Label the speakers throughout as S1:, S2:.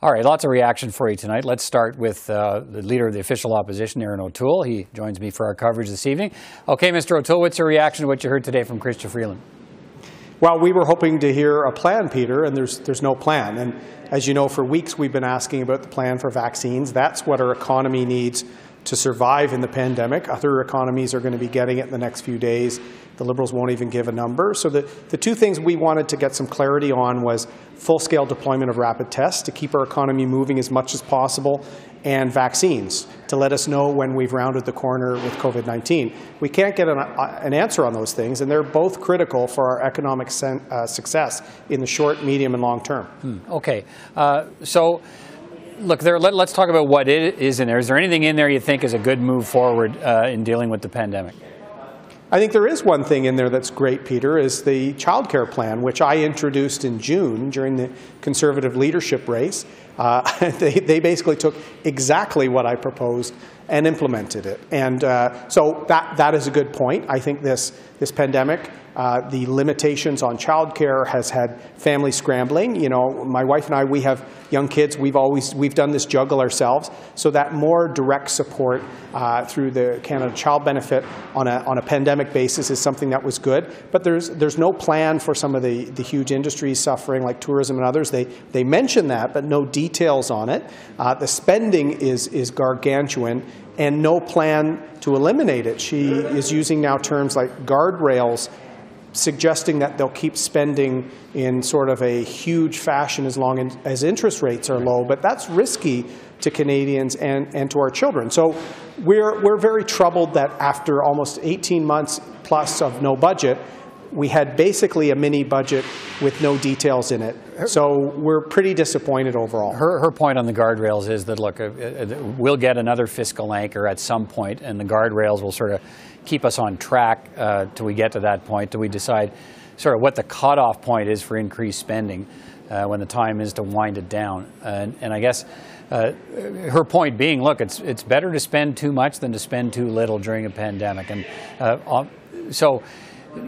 S1: All right, lots of reaction for you tonight. Let's start with the Leader of the Official Opposition, Erin O'Toole. He joins me for our coverage this evening. Okay, Mr. O'Toole, what's your reaction to what you heard today from Chrystia Freeland?
S2: Well, we were hoping to hear a plan, Peter, and there's no plan. And as you know, for weeks we've been asking about the plan for vaccines. That's what our economy needs to survive in the pandemic. Other economies are going to be getting it in the next few days. The Liberals won't even give a number. So the two things we wanted to get some clarity on was full-scale deployment of rapid tests to keep our economy moving as much as possible, and vaccines to let us know when we've rounded the corner with COVID-19. We can't get an answer on those things, and they're both critical for our economic success in the short, medium, and long term.
S1: Okay. So, look, let's talk about what it is in there. Is there anything in there you think is a good move forward in dealing with the pandemic?
S2: I think there is one thing in there that's great, Peter, is the childcare plan, which I introduced in June during the Conservative leadership race. They basically took exactly what I proposed and implemented it. And so that is a good point. I think this pandemic, the limitations on childcare has had families scrambling. You know, my wife and I, we have young kids. We've done this juggle ourselves. So that more direct support through the Canada Child Benefit on a pandemic basis is something that was good. But there's no plan for some of the huge industries suffering, like tourism and others. They mention that, but no details on it. The spending is gargantuan, and no plan to eliminate it. She is using now terms like guardrails, suggesting that they'll keep spending in sort of a huge fashion as long as interest rates are low, but that's risky to Canadians and to our children. So we're very troubled that after almost 18 months plus of no budget, we had basically a mini budget with no details in it. So we're pretty disappointed overall.
S1: Her point on the guardrails is that, look, we'll get another fiscal anchor at some point, and the guardrails will sort of keep us on track till we get to that point, till we decide sort of what the cutoff point is for increased spending when the time is to wind it down. And I guess her point being, look, it's better to spend too much than to spend too little during a pandemic. And so,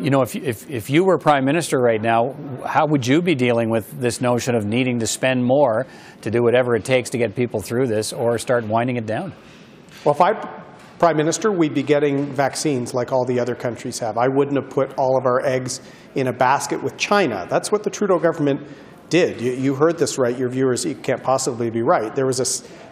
S1: you know, if you were Prime Minister right now, how would you be dealing with this notion of needing to spend more to do whatever it takes to get people through this, or start winding it down?
S2: Well, if I'm Prime Minister, we'd be getting vaccines like all the other countries have. I wouldn't have put all of our eggs in a basket with China. That's what the Trudeau government did. You heard this right. Your viewers, you can't possibly be right. There was a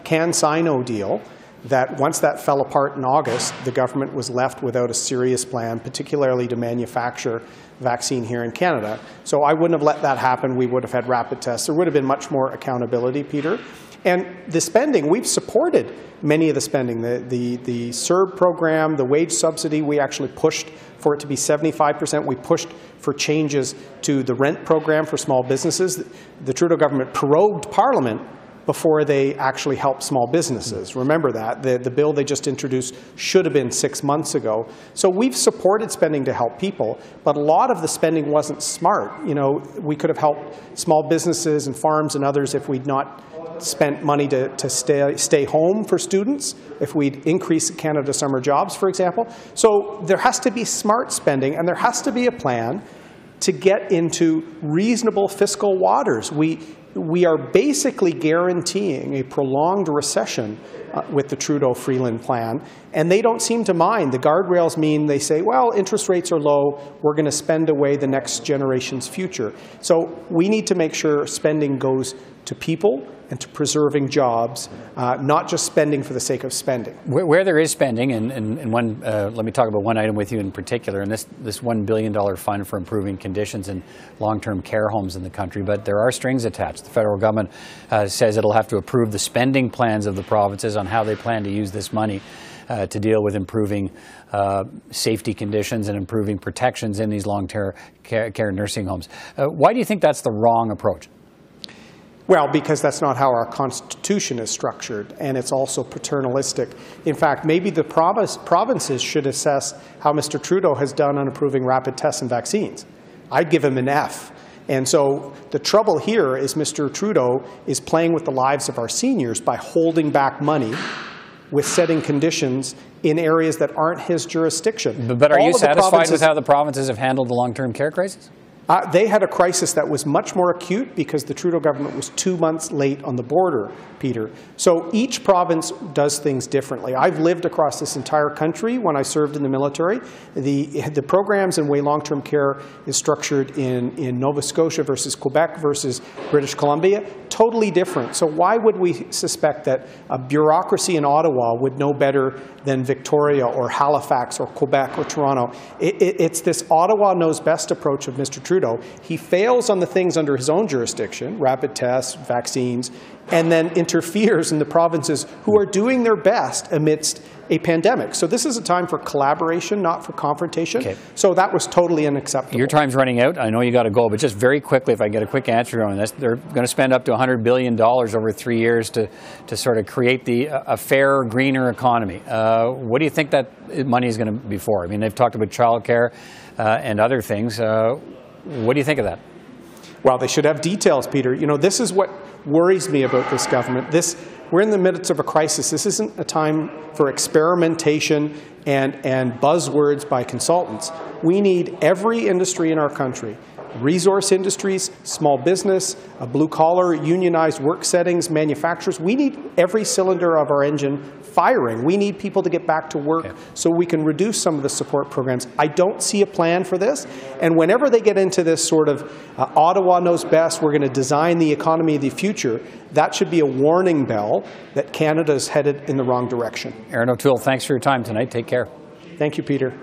S2: CanSino deal that once that fell apart in August, the government was left without a serious plan, particularly to manufacture vaccine here in Canada. So I wouldn't have let that happen. We would have had rapid tests. There would have been much more accountability, Peter. And the spending, we've supported many of the spending. The CERB program, the wage subsidy, we actually pushed for it to be 75%. We pushed for changes to the rent program for small businesses. The Trudeau government prorogued Parliament before they actually help small businesses. Remember that. The bill they just introduced should have been 6 months ago. So we've supported spending to help people, but a lot of the spending wasn't smart. You know, we could have helped small businesses and farms and others if we'd not spent money to stay home for students, if we'd increased Canada Summer Jobs, for example. So there has to be smart spending, and there has to be a plan to get into reasonable fiscal waters. We are basically guaranteeing a prolonged recession with the Trudeau-Freeland plan, and they don't seem to mind. The guardrails mean they say, well, interest rates are low, we're going to spend away the next generation's future. So we need to make sure spending goes to people and to preserving jobs, not just spending for the sake of spending.
S1: Where there is spending, and one, let me talk about one item with you in particular, and this $1 billion fund for improving conditions in long-term care homes in the country, but there are strings attached. The federal government says it'll have to approve the spending plans of the provinces on how they plan to use this money to deal with improving safety conditions and improving protections in these long-term care nursing homes. Why do you think that's the wrong approach?
S2: Well, because that's not how our Constitution is structured, and it's also paternalistic. In fact, maybe the provinces should assess how Mr. Trudeau has done on approving rapid tests and vaccines. I'd give him an F. And so the trouble here is Mr. Trudeau is playing with the lives of our seniors by holding back money with setting conditions in areas that aren't his jurisdiction.
S1: But are you satisfied with how the provinces have handled the long-term care crisis?
S2: They had a crisis that was much more acute because the Trudeau government was 2 months late on the border, Peter. So each province does things differently. I've lived across this entire country when I served in the military. The programs and way long-term care is structured in Nova Scotia versus Quebec versus British Columbia. Totally different. So why would we suspect that a bureaucracy in Ottawa would know better than Victoria or Halifax or Quebec or Toronto? It's this Ottawa knows best approach of Mr. Trudeau. He fails on the things under his own jurisdiction, rapid tests, vaccines, and then interferes in the provinces who are doing their best amidst a pandemic. So this is a time for collaboration, not for confrontation.
S1: Okay.
S2: So that was totally unacceptable.
S1: Your time's running out. I know you got to go, but just very quickly, if I get a quick answer on this, they're going to spend up to $100 billion over 3 years to sort of create a fairer, greener economy. What do you think that money is going to be for? I mean, they've talked about childcare and other things. What do you think of that?
S2: Well, they should have details, Peter. You know, this is what worries me about this government. We're in the midst of a crisis. This isn't a time for experimentation and buzzwords by consultants. We need every industry in our country, resource industries, small business, blue-collar, unionized work settings, manufacturers. We need every cylinder of our engine firing. We need people to get back to work so we can reduce some of the support programs. I don't see a plan for this. And whenever they get into this sort of Ottawa knows best, we're going to design the economy of the future, that should be a warning bell that Canada is headed in the wrong direction.
S1: Erin O'Toole, thanks for your time tonight. Take care.
S2: Thank you, Peter.